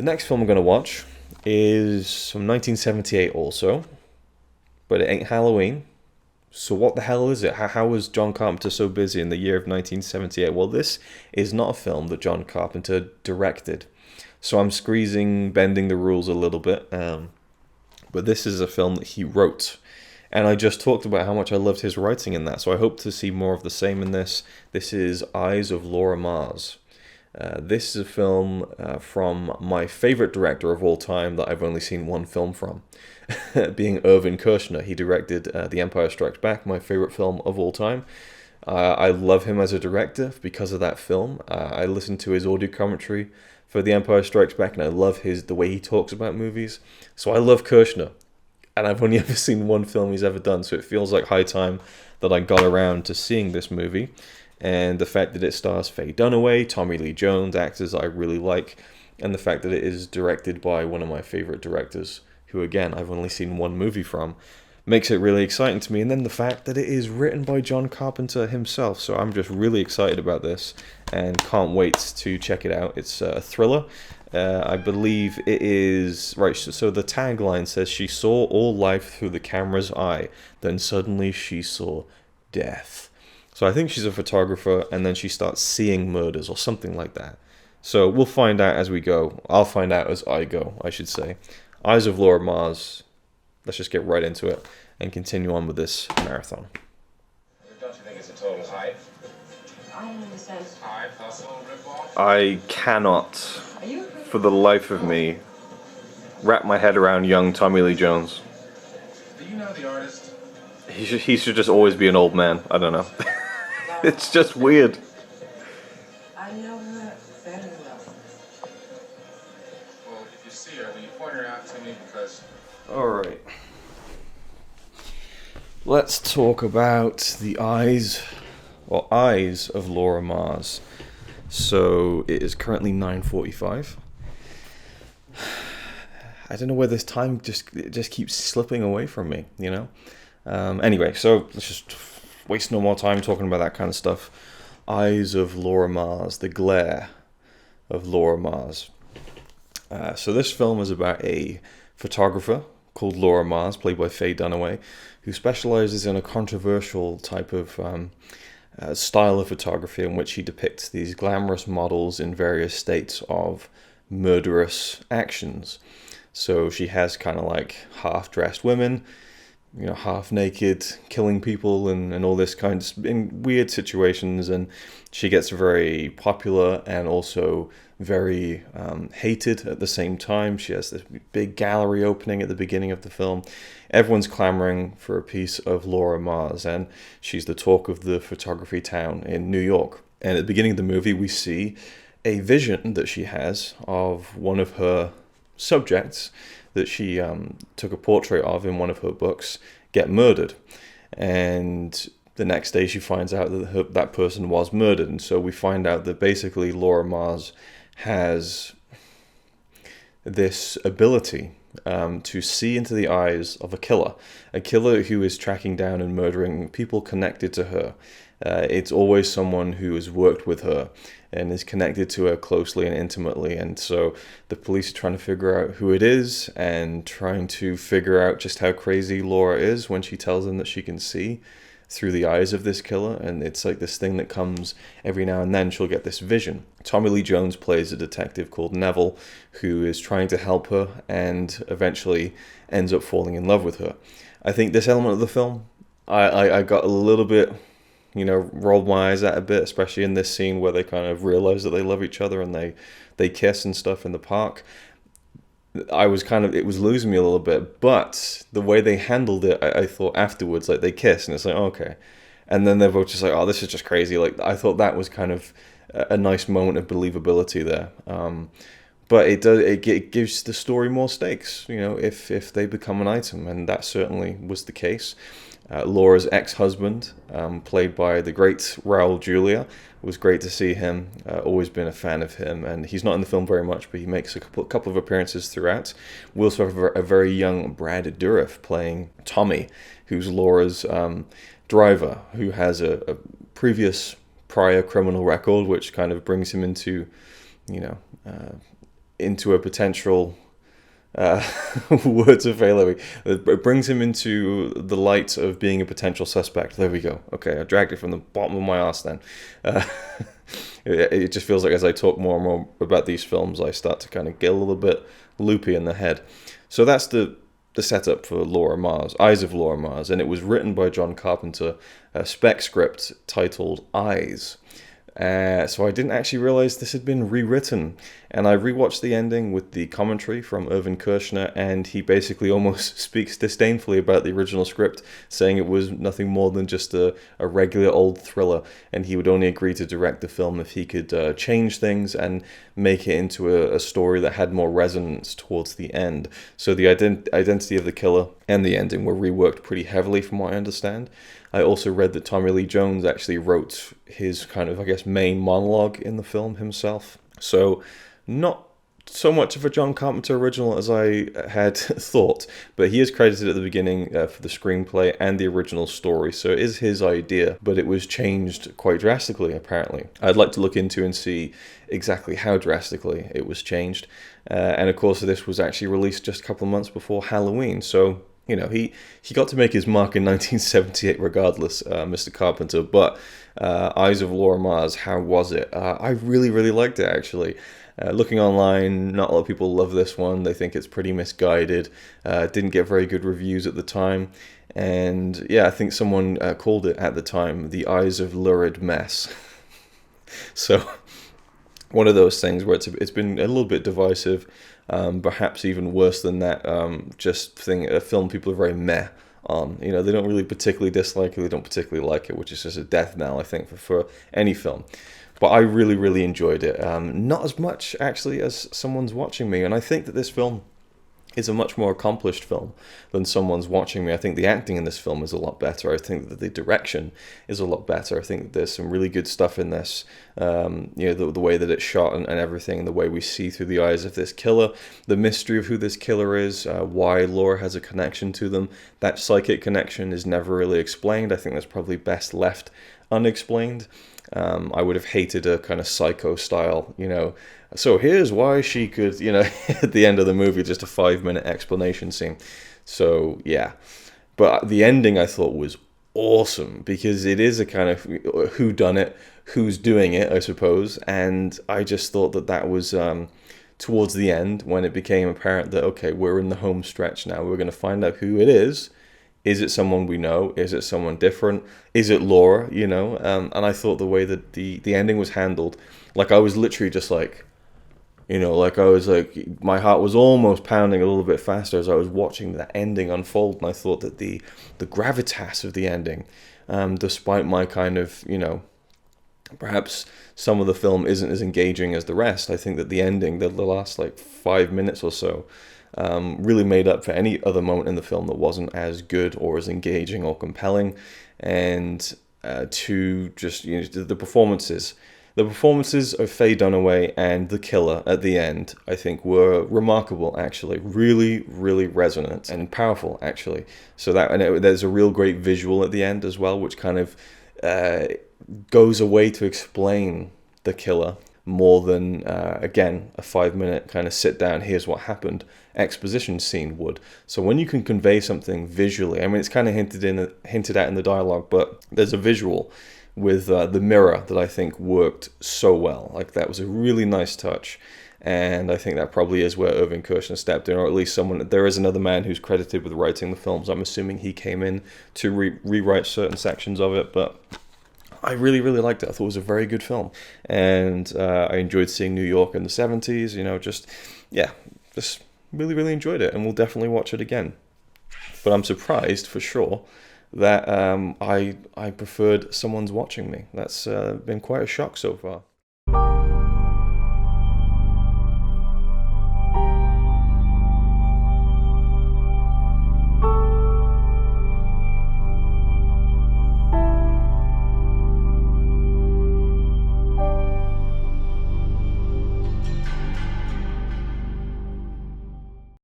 The next film I'm going to watch is from 1978 also, but it ain't Halloween. So what the hell is it? How was John Carpenter so busy in the year of 1978? Well, this is not a film that John Carpenter directed. So I'm bending the rules a little bit. But this is a film that he wrote. And I just talked about how much I loved his writing in that. So I hope to see more of the same in this. This is Eyes of Laura Mars. This is a film from my favorite director of all time that I've only seen one film from, being Irvin Kershner. He directed The Empire Strikes Back, my favorite film of all time. I love him as a director because of that film. I listened to his audio commentary for The Empire Strikes Back, and I love the way he talks about movies. So I love Kershner, and I've only ever seen one film he's ever done, so it feels like high time that I got around to seeing this movie. And the fact that it stars Faye Dunaway, Tommy Lee Jones, actors I really like, and the fact that it is directed by one of my favorite directors, who again, I've only seen one movie from, makes it really exciting to me. And then the fact that it is written by John Carpenter himself. So I'm just really excited about this and can't wait to check it out. It's a thriller. I believe it is... Right, so the tagline says, "She saw all life through the camera's eye. Then suddenly she saw death." So I think she's a photographer, and then she starts seeing murders or something like that. So we'll find out as we go. I'll find out as I go, I should say. Eyes of Laura Mars. Let's just get right into it and continue on with this marathon. Don't you think it's a total hype? I don't understand. Hype? Also a ripoff? I cannot, for the life of me, wrap my head around young Tommy Lee Jones. Do you know the artist? He should just always be an old man. I don't know. It's just weird. I know her very well. Well, if you see her, will you point her out to me? Because... Alright. Let's talk about the eyes of Laura Mars. So it is currently 9:45. I don't know where this time just keeps slipping away from me, you know? Anyway, so let's just waste no more time talking about that kind of stuff. Eyes of Laura Mars, the glare of Laura Mars. So this film is about a photographer called Laura Mars, played by Faye Dunaway, who specializes in a controversial type of style of photography in which he depicts these glamorous models in various states of murderous actions. So she has kind of like half-dressed women, you know, half naked, killing people and all this kind of in weird situations, and she gets very popular and also very hated at the same time. She has this big gallery opening at the beginning of the film. Everyone's clamoring for a piece of Laura Mars, and she's the talk of the photography town in New York. And at the beginning of the movie, we see a vision that she has of one of her subjects that she took a portrait of in one of her books get murdered. And the next day she finds out that that person was murdered. And so we find out that basically Laura Mars has this ability to see into the eyes of a killer who is tracking down and murdering people connected to her. It's always someone who has worked with her and is connected to her closely and intimately. And so the police are trying to figure out who it is and trying to figure out just how crazy Laura is when she tells them that she can see through the eyes of this killer. And it's like this thing that comes every now and then. She'll get this vision. Tommy Lee Jones plays a detective called Neville who is trying to help her and eventually ends up falling in love with her. I think this element of the film, I got a little bit, you know, rolled my eyes at a bit, especially in this scene where they kind of realize that they love each other and they kiss and stuff in the park. It was losing me a little bit, but the way they handled it, I thought afterwards, like they kiss and it's like, okay. And then they're both just like, oh, this is just crazy. Like, I thought that was kind of a nice moment of believability there. But it gives the story more stakes, you know, if they become an item, and that certainly was the case. Laura's ex-husband, played by the great Raul Julia. It was great to see him. Always been a fan of him, and he's not in the film very much, but he makes a couple of appearances throughout. We also have a very young Brad Dourif playing Tommy, who's Laura's driver, who has a prior criminal record, which kind of brings him into, you know, into a potential words of failing. It brings him into the light of being a potential suspect. There we go. Okay, I dragged it from the bottom of my ass then. It just feels like as I talk more and more about these films, I start to kind of get a little bit loopy in the head. So that's the setup for Laura Mars, Eyes of Laura Mars, and it was written by John Carpenter, a spec script titled Eyes. So I didn't actually realize this had been rewritten, and I rewatched the ending with the commentary from Irvin Kershner, and he basically almost speaks disdainfully about the original script, saying it was nothing more than just a regular old thriller, and he would only agree to direct the film if he could change things and make it into a story that had more resonance towards the end. So the identity of the killer and the ending were reworked pretty heavily from what I understand. I also read that Tommy Lee Jones actually wrote his kind of, I guess, main monologue in the film himself. So not so much of a John Carpenter original as I had thought, but he is credited at the beginning for the screenplay and the original story, so it is his idea, but it was changed quite drastically, apparently. I'd like to look into and see exactly how drastically it was changed, and of course this was actually released just a couple of months before Halloween, so you know, he got to make his mark in 1978 regardless, Mr. Carpenter, but Eyes of Laura Mars, how was it? I really, really liked it, actually. Looking online, not a lot of people love this one. They think it's pretty misguided. Didn't get very good reviews at the time. And yeah, I think someone called it at the time, The Eyes of Lurid Mess. So, one of those things where it's been a little bit divisive. Perhaps even worse than that, a film people are very meh on. You know, they don't really particularly dislike it, they don't particularly like it, which is just a death knell, I think, for any film. But I really, really enjoyed it. Not as much, actually, as Someone's Watching Me, and I think that this film is a much more accomplished film than Someone's Watching Me. I think the acting in this film is a lot better. I think that the direction is a lot better. I think that there's some really good stuff in this. The way that it's shot and everything, the way we see through the eyes of this killer, the mystery of who this killer is, why Laura has a connection to them. That psychic connection is never really explained. I think that's probably best left unexplained. I would have hated a kind of Psycho style, so here's why she could, at the end of the movie, just a 5-minute explanation scene. So, yeah. But the ending I thought was awesome, because it is a kind of whodunit, who's doing it, I suppose. And I just thought that was towards the end, when it became apparent that, okay, we're in the home stretch now. We're going to find out who it is. Is it someone we know? Is it someone different? Is it Laura, And I thought the way that the ending was handled, like I was literally just like, my heart was almost pounding a little bit faster as I was watching that ending unfold. And I thought that the gravitas of the ending, despite my kind of, perhaps some of the film isn't as engaging as the rest, I think that the ending, the last 5 minutes or so, really made up for any other moment in the film that wasn't as good or as engaging or compelling. And the performances of Faye Dunaway and the killer at the end, I think, were remarkable, actually. Really, really resonant and powerful, actually. So there's a real great visual at the end as well, which kind of goes away to explain the killer more than, again, a 5-minute kind of sit down, here's what happened, exposition scene would. So when you can convey something visually, I mean, it's kind of hinted at in the dialogue, but there's a visual with the mirror that I think worked so well. Like, that was a really nice touch, and I think that probably is where Irvin Kershner stepped in, or at least there is another man who's credited with writing the films. I'm assuming he came in to rewrite certain sections of it, but I really, really liked it. I thought it was a very good film, and I enjoyed seeing New York in the 70s, just really, really enjoyed it, and we'll definitely watch it again. But I'm surprised, for sure, that I preferred Someone's Watching Me. That's been quite a shock so far.